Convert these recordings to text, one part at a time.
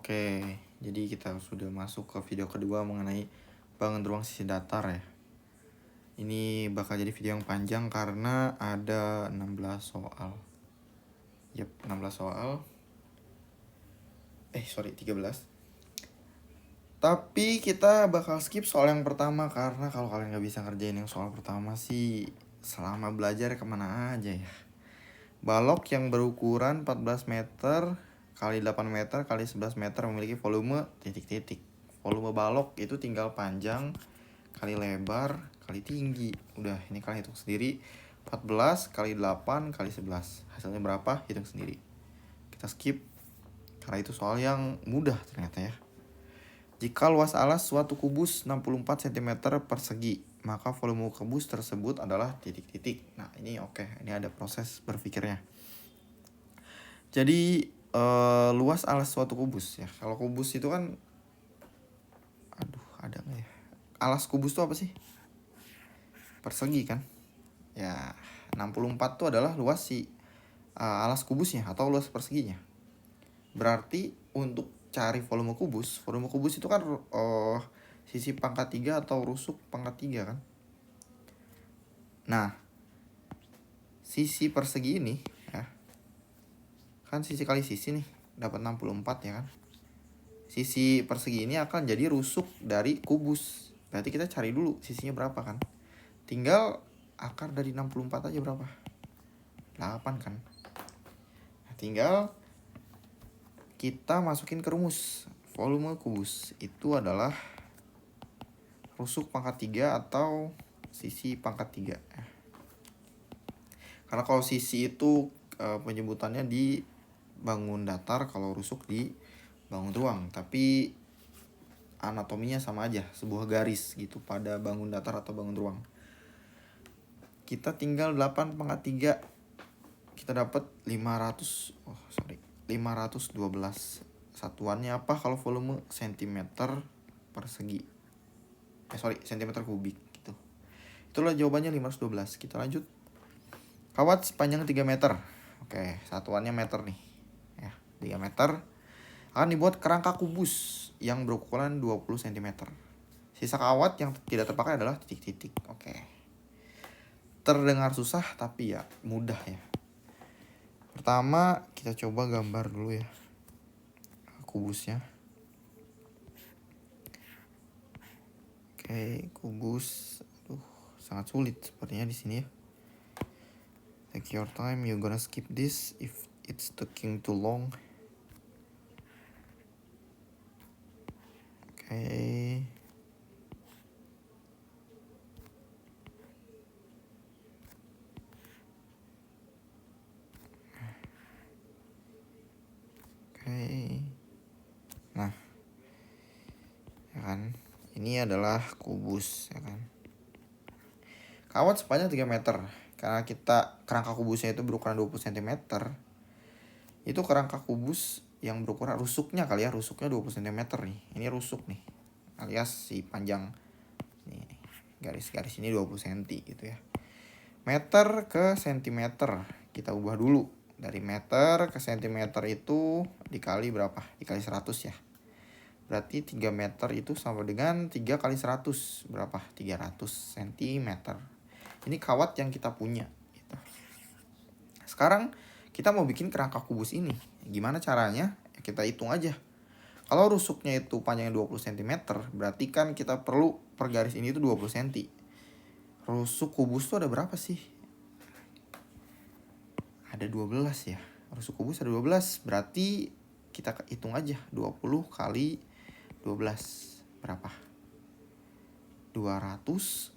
Oke, jadi kita sudah masuk ke video kedua mengenai bangun ruang sisi datar ya. Ini bakal jadi video yang panjang karena ada 16 soal. 16 soal. 13. Tapi kita bakal skip soal yang pertama karena kalau kalian nggak bisa ngerjain yang soal pertama sih selama belajar kemana aja ya. Balok yang berukuran 14 meter kali 8 meter kali 11 meter memiliki volume titik-titik. Volume balok itu tinggal panjang kali lebar kali tinggi. Udah, ini kalian hitung sendiri. 14 kali 8 kali 11. Hasilnya berapa? Hitung sendiri. Kita skip karena itu soal yang mudah ternyata ya. Jika luas alas suatu kubus 64 cm persegi, maka volume kubus tersebut adalah titik-titik. Nah, ini oke. Ini ada proses berpikirnya. Jadi, luas alas suatu kubus ya. Kalau kubus itu kan ada nggak ya? Alas kubus itu apa sih? Persegi kan? Ya, 64 itu adalah luas si alas kubusnya atau luas perseginya. Berarti untuk cari volume kubus itu kan sisi pangkat 3 atau rusuk pangkat 3 kan. Nah, sisi persegi ini ya, kan sisi kali sisi nih dapat 64 ya kan. Sisi persegi ini akan jadi rusuk dari kubus. Berarti kita cari dulu sisinya berapa kan. Tinggal akar dari 64 aja berapa? 8 kan. Nah, tinggal kita masukin ke rumus. Volume kubus itu adalah rusuk pangkat 3 atau sisi pangkat 3. Karena kalau sisi itu penyebutannya di bangun datar, kalau rusuk di bangun ruang. Tapi anatominya sama aja, sebuah garis gitu pada bangun datar atau bangun ruang. Kita tinggal 8 pangkat 3. Kita dapat 512. Satuannya apa kalau volume? Cm persegi. Cm kubik gitu. Itulah jawabannya 512. Kita lanjut. Kawat sepanjang 3 meter. Oke, satuannya meter nih. Ya, 3 meter. Akan dibuat kerangka kubus yang berukuran 20 cm. Sisa kawat yang tidak terpakai adalah titik-titik. Oke. Terdengar susah tapi ya mudah ya. Pertama, kita coba gambar dulu ya kubusnya. Oke, kubus. Sangat sulit sepertinya di sini ya. Take your time, you gonna skip this if it's taking too long. Oke. Nah, ya kan, ini adalah kubus ya kan. Kawat sepanjang 3 meter. Karena kita kerangka kubusnya itu berukuran 20 cm. Itu kerangka kubus yang berukuran rusuknya kali ya, rusuknya 20 cm nih. Ini rusuk nih. Alias si panjang nih, garis-garis ini 20 cm gitu ya. Meter ke sentimeter. Kita ubah dulu. Dari meter ke sentimeter itu dikali berapa? Dikali 100 ya. Berarti 3 meter itu sama dengan 3 kali 100. Berapa? 300 cm. Ini kawat yang kita punya gitu. Sekarang kita mau bikin kerangka kubus ini. Gimana caranya? Ya, kita hitung aja. Kalau rusuknya itu panjangnya 20 cm, berarti kan kita perlu per garis ini itu 20 cm. Rusuk kubus tuh ada berapa sih? Ada 12 ya. Rusuk kubus ada 12. Berarti kita hitung aja. 20 kali 12. Berapa? 240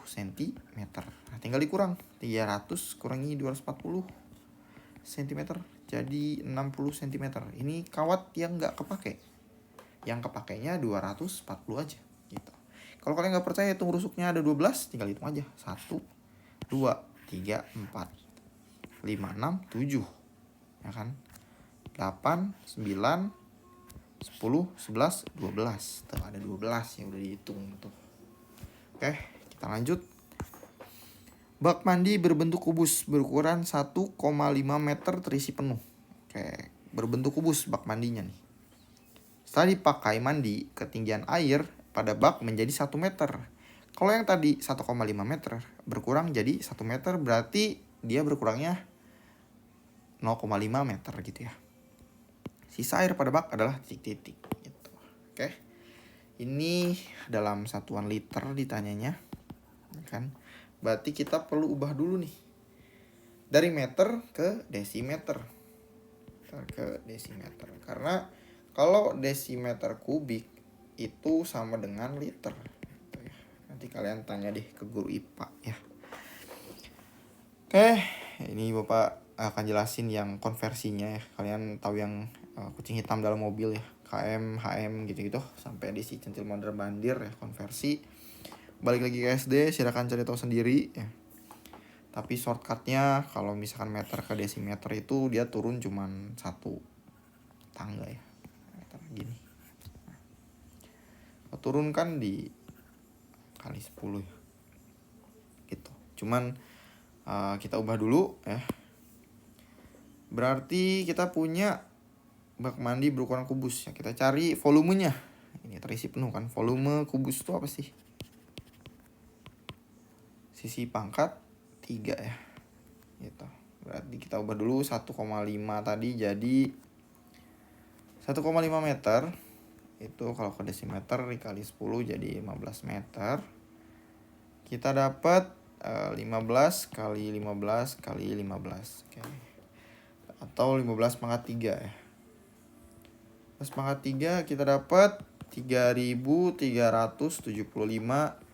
cm. Nah, tinggal dikurang. 300 kurangi 240 cm. Jadi 60 cm. Ini kawat yang gak kepake. Yang kepakainya 240 aja. Gitu. Kalau kalian gak percaya hitung rusuknya ada 12, tinggal hitung aja. 1, 2, 3, 4. 5, 6, 7 ya kan. 8, 9, 10, 11, 12. Tuh ada 12 yang udah dihitung tuh. Oke, kita lanjut. Bak mandi berbentuk kubus berukuran 1,5 meter terisi penuh. Oke, berbentuk kubus bak mandinya nih. Setelah dipakai mandi, ketinggian air pada bak menjadi 1 meter. Kalau yang tadi 1,5 meter berkurang jadi 1 meter, berarti dia berkurangnya 0,5 meter gitu ya. Sisa air pada bak adalah titik-titik gitu. Oke. Ini dalam satuan liter ditanyanya, kan? Berarti kita perlu ubah dulu nih dari meter ke desimeter. Karena kalau desimeter kubik itu sama dengan liter gitu ya. Nanti kalian tanya deh ke guru IPA ya. Oke, ini Bapak akan jelasin yang konversinya ya. Kalian tahu yang kucing hitam dalam mobil ya, KM, HM gitu-gitu, sampai di si centil mondar mandir ya, konversi. Balik lagi ke SD, silakan cari tahu sendiri ya. Tapi shortcutnya kalau misalkan meter ke desimeter itu dia turun cuman 1 tangga ya, meter gini. Nah, turun kan di kali 10 ya, gitu. Cuman kita ubah dulu ya. Berarti kita punya bak mandi berukuran kubus ya. Kita cari volumenya. Ini terisi penuh kan. Volume kubus itu apa sih? Sisi pangkat 3 ya. Gitu. Berarti kita ubah dulu 1,5 tadi jadi 1,5 meter. Itu kalau ke desimeter dikali 10 jadi 15 meter. Kita dapat 15 kali 15 kali 15. Oke. Atau 15 pangkat 3 ya. 15 pangkat 3 kita dapat 3.375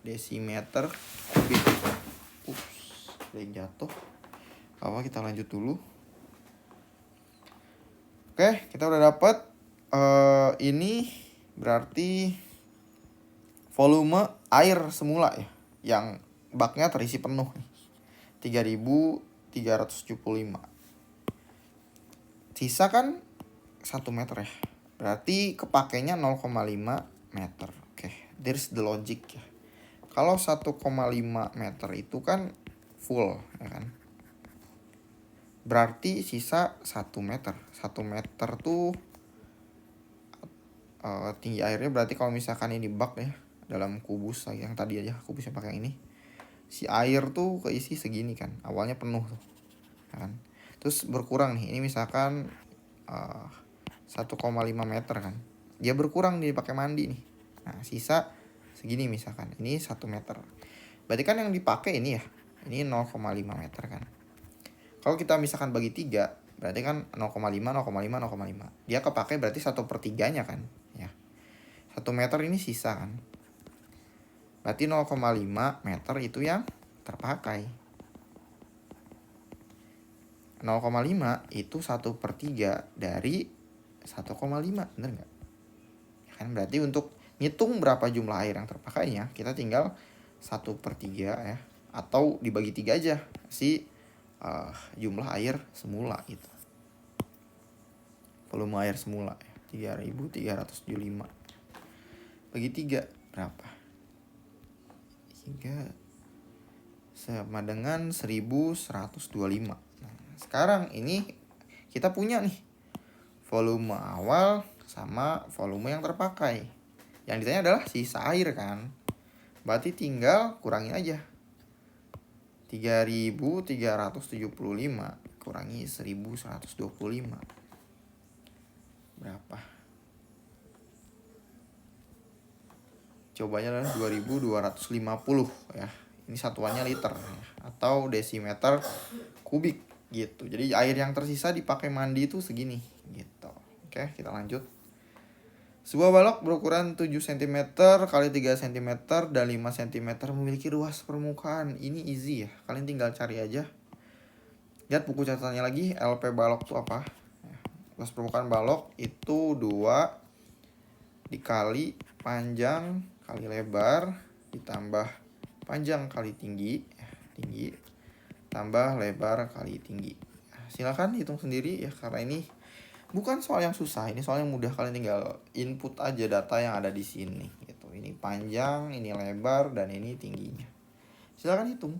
desimeter kubik. Udah jatuh. Apa kita lanjut dulu. Oke, kita udah dapat ini berarti volume air semula ya, yang baknya terisi penuh nih. 3.375. Sisa kan 1 meter ya. Berarti kepakainya 0,5 meter. Oke, there's the logic ya. Kalau 1,5 meter itu kan full ya kan. Berarti sisa 1 meter. 1 meter tuh tinggi airnya, berarti kalau misalkan ini bak ya, dalam kubus yang tadi aja kubusnya pakai ini, si air tuh keisi segini kan, awalnya penuh tuh kan, terus berkurang nih, ini misalkan 1,5 meter kan, dia berkurang nih pakai mandi nih, nah sisa segini misalkan, ini 1 meter, berarti kan yang dipakai ini ya, ini 0,5 meter kan. Kalau kita misalkan bagi 3, berarti kan 0,5, 0,5, 0,5. Dia kepake berarti 1/3-nya kan. Ya. 1 meter ini sisa kan. Berarti 0,5 meter itu yang terpakai. 0,5 itu 1/3 dari 1,5. Bener nggak? Ya kan, berarti untuk ngitung berapa jumlah air yang terpakainya, kita tinggal 1/3 ya. Atau dibagi 3 aja. Jumlah air semula itu, volume air semula ya, 3.375 bagi 3 berapa? 3 sama dengan 1.125. Nah, sekarang ini kita punya nih volume awal sama volume yang terpakai. Yang ditanya adalah sisa air kan, berarti tinggal kurangin aja. 3.375 kurangi 1.125 berapa? Jawabannya adalah 2.250 ya. Ini satuannya liter ya, atau desimeter kubik gitu. Jadi air yang tersisa dipakai mandi itu segini gitu. Oke, kita lanjut. Sebuah balok berukuran 7 cm kali 3 cm dan 5 cm memiliki ruas permukaan. Ini easy ya, kalian tinggal cari aja. Lihat buku catatannya lagi, LP balok itu apa? Luas permukaan balok itu 2 dikali panjang kali lebar ditambah panjang kali tinggi tambah lebar kali tinggi. Silakan hitung sendiri ya, karena ini bukan soal yang susah, ini soal yang mudah. Kalian tinggal input aja data yang ada di sini gitu. Ini panjang, ini lebar, dan ini tingginya. Silakan hitung.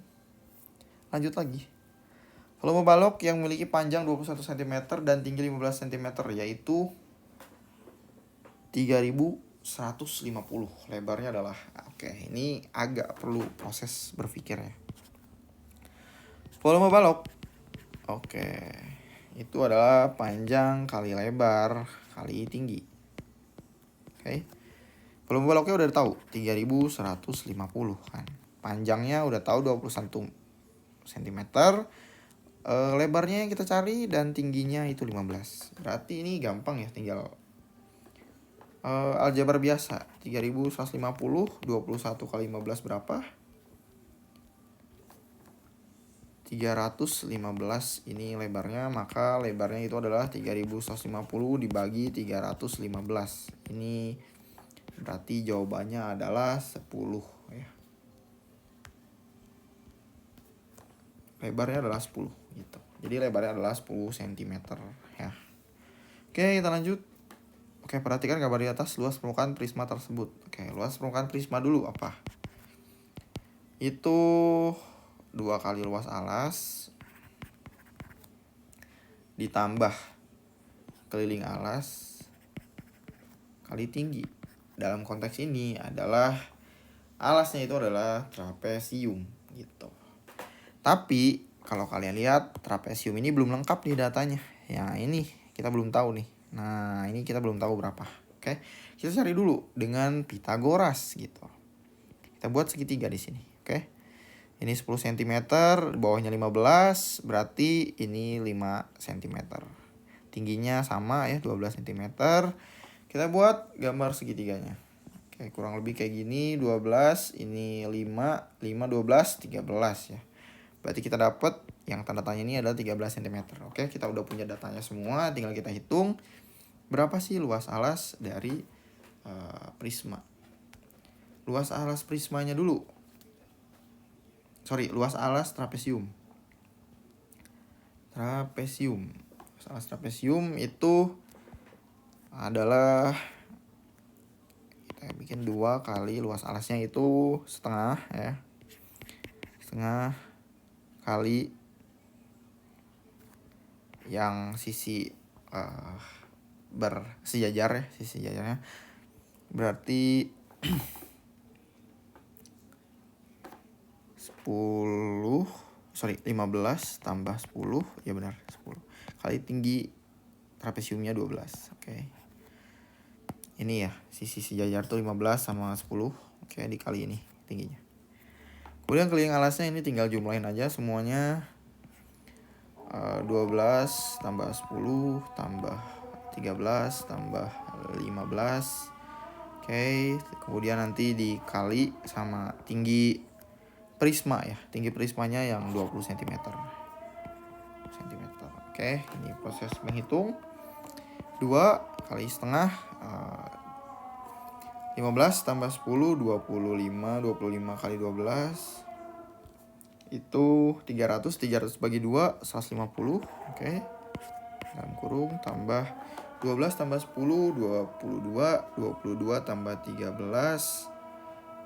Lanjut lagi. Volume balok yang memiliki panjang 21 cm dan tinggi 15 cm yaitu 3150. Lebarnya adalah, oke, ini agak perlu proses berpikir ya. Volume balok, oke, itu adalah panjang kali lebar kali tinggi. Oke. Volume baloknya udah tahu 3150 kan. Panjangnya udah tahu 21 cm. Lebarnya yang kita cari dan tingginya itu 15. Berarti ini gampang ya, tinggal aljabar biasa. 3150 21 kali 15 berapa? 315 ini lebarnya, maka lebarnya itu adalah 3150 dibagi 315. Ini berarti jawabannya adalah 10 ya. Lebarnya adalah 10 gitu. Jadi lebarnya adalah 10 cm ya. Oke, kita lanjut. Oke, perhatikan gambar di atas luas permukaan prisma tersebut. Oke, luas permukaan prisma dulu apa? Itu 2 kali luas alas ditambah keliling alas kali tinggi. Dalam konteks ini adalah alasnya itu adalah trapesium gitu. Tapi kalau kalian lihat trapesium ini belum lengkap nih datanya. Ya ini kita belum tahu nih. Nah, ini kita belum tahu berapa. Oke. Kita cari dulu dengan Pitagoras gitu. Kita buat segitiga di sini, oke. Ini 10 cm, bawahnya 15, berarti ini 5 cm. Tingginya sama ya, 12 cm. Kita buat gambar segitiganya. Oke, kurang lebih kayak gini, 12, ini 5, 5, 12, 13 ya. Berarti kita dapat yang tanda tanya ini adalah 13 cm. Oke, kita udah punya datanya semua, tinggal kita hitung berapa sih luas alas dari prisma. Luas alas prismanya dulu. Luas alas trapesium. Luas alas trapesium itu adalah, kita bikin 2 kali luas alasnya itu setengah ya. Setengah kali yang sisi bersejajar ya, sisi sejajarnya. Berarti 15 tambah 10, ya benar 10 kali tinggi trapesiumnya 12. Oke. Ini ya, sisi sejajar tuh 15 sama 10. Oke, dikali ini tingginya. Kemudian keliling alasnya ini tinggal jumlahin aja semuanya. 12 tambah 10 tambah 13 tambah 15. Oke, kemudian nanti dikali sama tinggi prisma ya. Tinggi prismanya yang 20 cm. Oke, ini proses menghitung. 2 kali setengah, 15 tambah 10, 25. 25 kali 12 itu 300 bagi 2, 150. Oke, dalam kurung tambah 12 tambah 10, 22. 22 tambah 13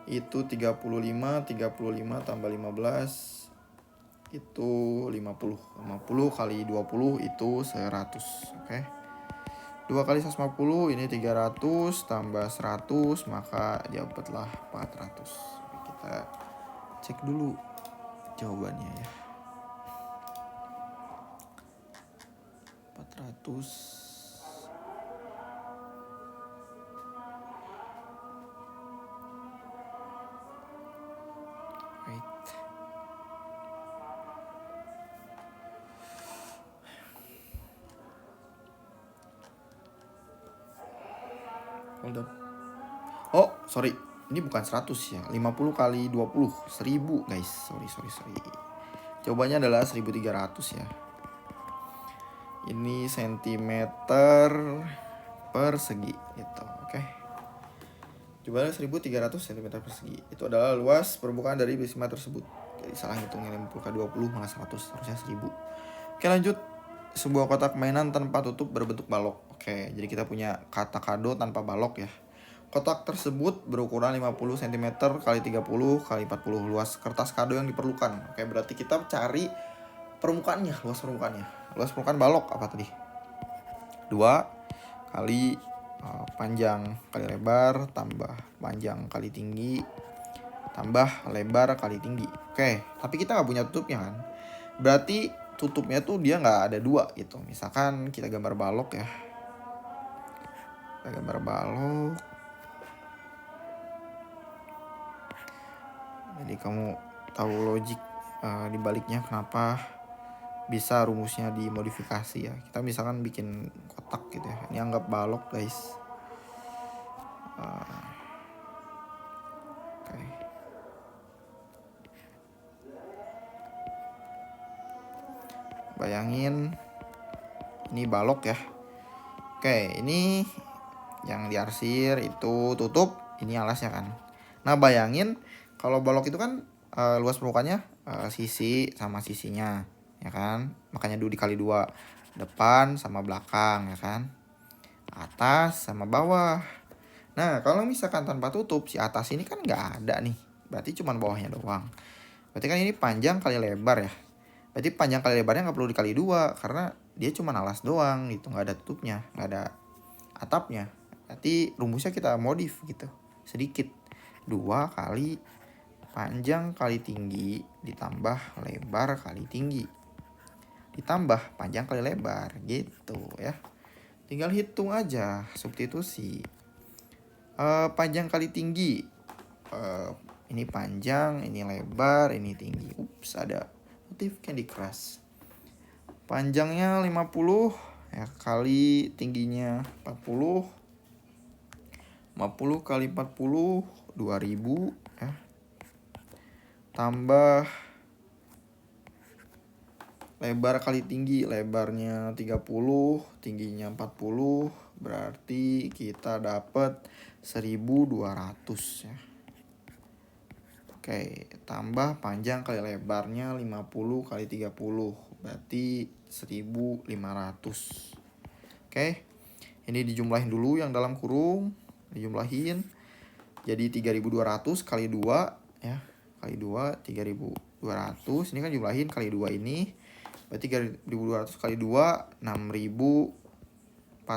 itu 35. 35 tambah 15 itu 50. 50 kali 20 itu 100. Oke. 2 kali 150 ini 300 tambah 100, maka dapatlah 400. Kita cek dulu jawabannya ya. 400. Hold on. Oh, sorry. Ini bukan 100 ya. 50 kali 20. 1000, guys. Sorry. Jawabannya adalah 1300 ya. Ini sentimeter persegi gitu. Oke. Jawabannya 1300 cm persegi. Itu adalah luas permukaan dari prisma tersebut. Jadi salah hitungnya 50 kali 20 malah 100. Harusnya 1000. Oke, lanjut. Sebuah kotak mainan tanpa tutup berbentuk balok. Oke, jadi kita punya kata kado tanpa balok ya. Kotak tersebut berukuran 50 cm kali 30 kali 40 luas kertas kado yang diperlukan. Oke, berarti kita cari permukaannya, luas permukaannya. Luas permukaan balok apa tadi? 2 kali panjang kali lebar tambah panjang kali tinggi tambah lebar kali tinggi. Oke, tapi kita nggak punya tutupnya kan? Berarti tutupnya tuh dia nggak ada 2 gitu. Misalkan kita gambar balok ya. Kita gambar balok. Jadi kamu tahu logik di baliknya kenapa bisa rumusnya dimodifikasi ya. Kita misalkan bikin kotak gitu ya. Ini anggap balok guys. Oke. Bayangin ini balok ya. Oke, ini yang diarsir itu tutup, ini alasnya kan. Nah bayangin kalau balok itu kan luas permukaannya sisi sama sisinya ya kan, makanya dikali 2, depan sama belakang ya kan, atas sama bawah. Nah kalau misalkan tanpa tutup, si atas ini kan nggak ada nih, berarti cuma bawahnya doang. Berarti kan ini panjang kali lebar ya, berarti panjang kali lebarnya nggak perlu dikali 2 karena dia cuma alas doang gitu, nggak ada tutupnya, nggak ada atapnya. Berarti rumusnya kita modif gitu sedikit, 2 kali panjang kali tinggi ditambah lebar kali tinggi ditambah panjang kali lebar gitu ya. Tinggal hitung aja, substitusi. Panjang kali tinggi, ini panjang, ini lebar, ini tinggi. Ups, ada notif Candy Crush. Panjangnya 50 ya kali tingginya 40. 50 kali 40 2000 ya. Tambah lebar kali tinggi, lebarnya 30, tingginya 40, berarti kita dapat 1200 ya. Oke, tambah panjang kali lebarnya 50 kali 30, berarti 1500. Oke, ini dijumlahin dulu yang dalam kurung, dijumlahin jadi 3200 kali 2 ya, kali 2 3200, ini kan jumlahin kali 2 ini, berarti 3200 kali 2 6400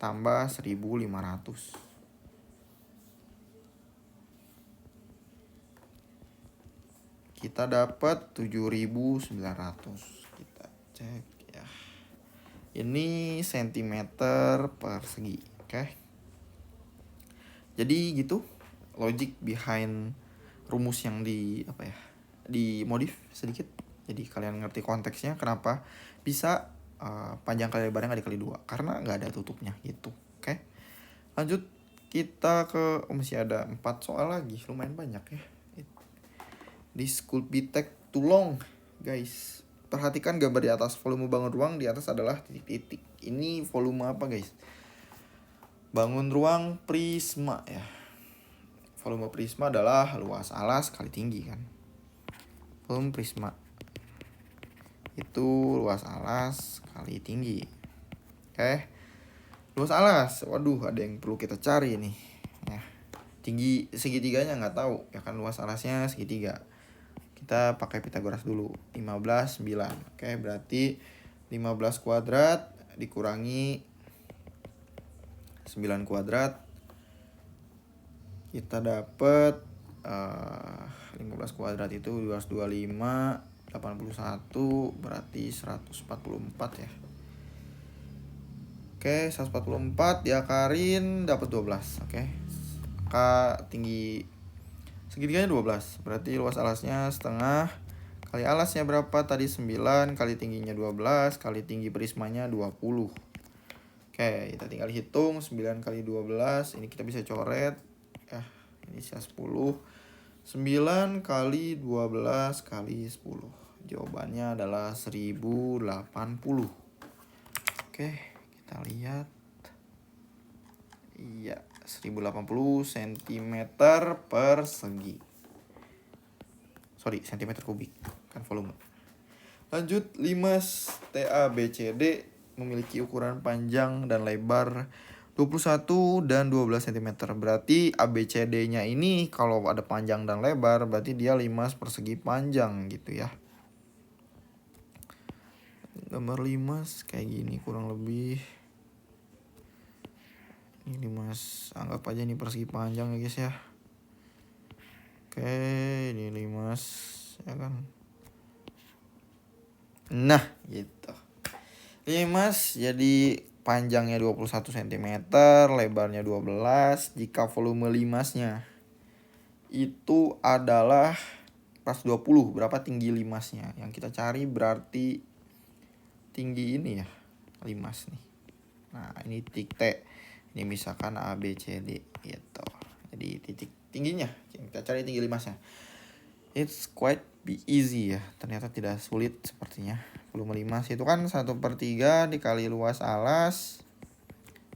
tambah 1500. Kita dapat 7900. Kita cek ya. Ini sentimeter persegi, oke? Jadi gitu logic behind rumus yang dimodif sedikit. Jadi kalian ngerti konteksnya kenapa bisa panjang kali lebarnya nggak dikali 2, karena nggak ada tutupnya gitu. Oke, lanjut kita ke masih ada 4 soal lagi, lumayan banyak ya. This could be take too long guys. Perhatikan gambar di atas, volume bangun ruang di atas adalah titik-titik. Ini volume apa guys? Bangun ruang prisma ya. Volume prisma adalah luas alas kali tinggi kan. Volume prisma itu luas alas kali tinggi. Oke, luas alas, waduh ada yang perlu kita cari nih ya. Tinggi segitiganya nggak tahu ya kan, luas alasnya segitiga. Kita pakai Pitagoras dulu, 15 9. Oke, berarti 15 kuadrat dikurangi 9 kuadrat, kita dapat 15 kuadrat itu 225 81, berarti 144 ya. Oke, 144 diakarin dapat 12. Oke, angka tinggi segitiganya 12, berarti luas alasnya setengah kali alasnya berapa tadi, 9 kali tingginya 12 kali tinggi prismanya 20. Oke, kita tinggal hitung 9 kali 12, ini kita bisa coret ya, ini 10. 9 kali 12 kali 10. Jawabannya adalah 1080. Oke, kita lihat. Iya, 1080 cm persegi. Sorry, cm kubik, kan volume. Lanjut, 5 TABCD memiliki ukuran panjang dan lebar 21 dan 12 cm. Berarti ABCD-nya ini kalau ada panjang dan lebar berarti dia 5 persegi panjang gitu ya. Gambar limas kayak gini kurang lebih. Ini limas, anggap aja ini persegi panjang ya guys ya. Oke, ini limas ya kan. Nah, gitu. Limas jadi panjangnya 21 cm, lebarnya 12. Jika volume limasnya itu adalah pas 20, berapa tinggi limasnya? Yang kita cari berarti tinggi ini ya, limas nih. Nah, ini titik T. Ini misalkan A, B, C, D gitu. Jadi titik tingginya, kita cari tinggi limasnya. It's quite be easy ya. Ternyata tidak sulit sepertinya. Volume limas itu kan 1/3 dikali luas alas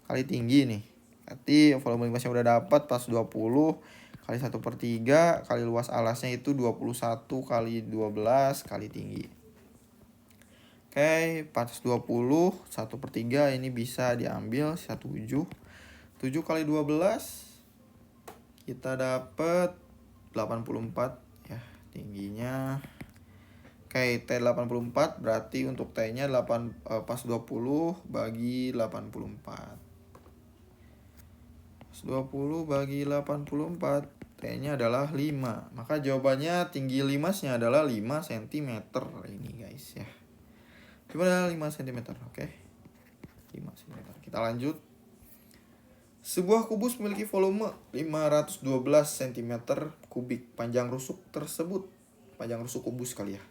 kali tinggi nih. Berarti volume limasnya udah dapat pas 20 kali 1/3 kali luas alasnya itu 21 kali 12 kali tinggi. Oke, pas 20 1/3 ini bisa diambil 7. 7 kali 12 kita dapat 84 ya tingginya. Oke, T 84 berarti untuk T-nya pas 20 bagi 84. Pas 20 bagi 84, T-nya adalah 5. Maka jawabannya tinggi limasnya adalah 5 cm ini guys ya. Gimana 5 cm, oke? 5 cm. Kita lanjut. Sebuah kubus memiliki volume 512 cm kubik. Panjang rusuk tersebut, panjang rusuk kubus kali ya.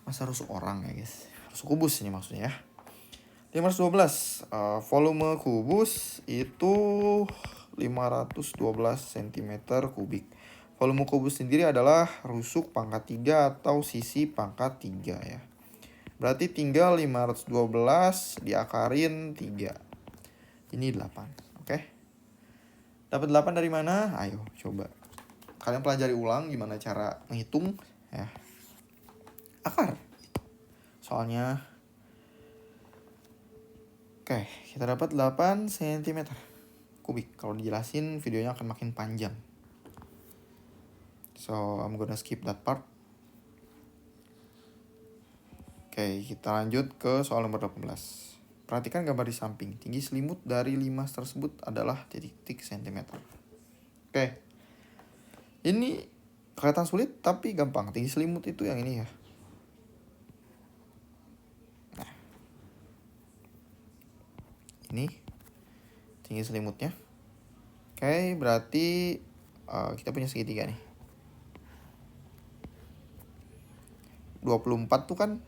Masa rusuk orang ya guys. Rusuk kubus ini maksudnya ya. 512 volume kubus itu 512 cm kubik. Volume kubus sendiri adalah rusuk pangkat 3 atau sisi pangkat 3 ya. Berarti tinggal 512 diakarin 3. Ini 8, oke? Dapat 8 dari mana? Ayo coba. Kalian pelajari ulang gimana cara menghitung ya. Akar. Soalnya oke, kita dapat 8 cm kubik. Kalau dijelasin videonya akan makin panjang. So, I'm gonna skip that part. Oke, kita lanjut ke soal nomor 18. Perhatikan gambar di samping. Tinggi selimut dari limas tersebut adalah titik-titik cm. Oke. Ini kelihatan sulit tapi gampang. Tinggi selimut itu yang ini ya. Nah. Ini tinggi selimutnya. Oke, berarti kita punya segitiga nih. 24 tuh kan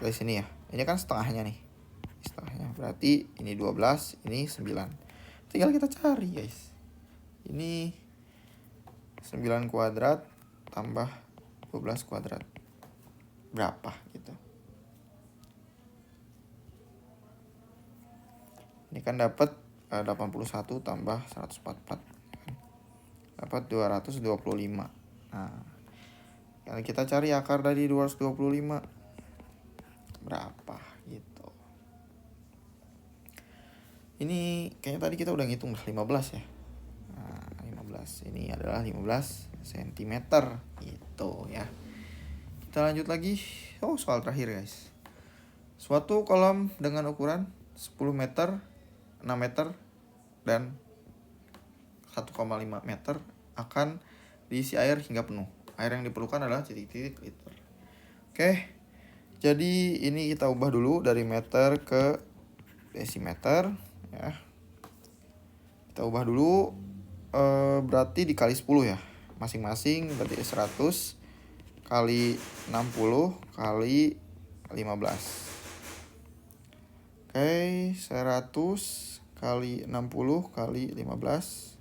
dari sini ya. Ini kan setengahnya nih. Setengahnya. Berarti ini 12, ini 9. Tinggal kita cari, guys. Ini 9 kuadrat tambah 12 kuadrat. Berapa gitu. Ini kan dapat 81 tambah 144. Dapat 225. Nah, kalau kita cari akar dari 225 berapa gitu. Ini kayaknya tadi kita udah ngitung 15 ya. Nah, 15. Ini adalah 15 cm gitu ya. Kita lanjut lagi. Oh, soal terakhir guys. Suatu kolam dengan ukuran 10 meter, 6 meter, dan 1,5 meter akan diisi air hingga penuh. Air yang diperlukan adalah titik-titik liter. Oke. Jadi ini kita ubah dulu dari meter ke desimeter ya. Kita ubah dulu berarti dikali 10 ya. Masing-masing berarti 100 kali 60 kali 15. Oke, 100 kali 60 kali 15.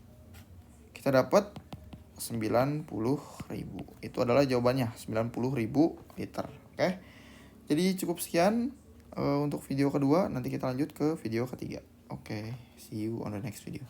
Kita dapat 90.000. Itu adalah jawabannya, 90.000 liter. Oke. Jadi cukup sekian untuk video kedua. Nanti kita lanjut ke video ketiga. Oke, see you on the next video.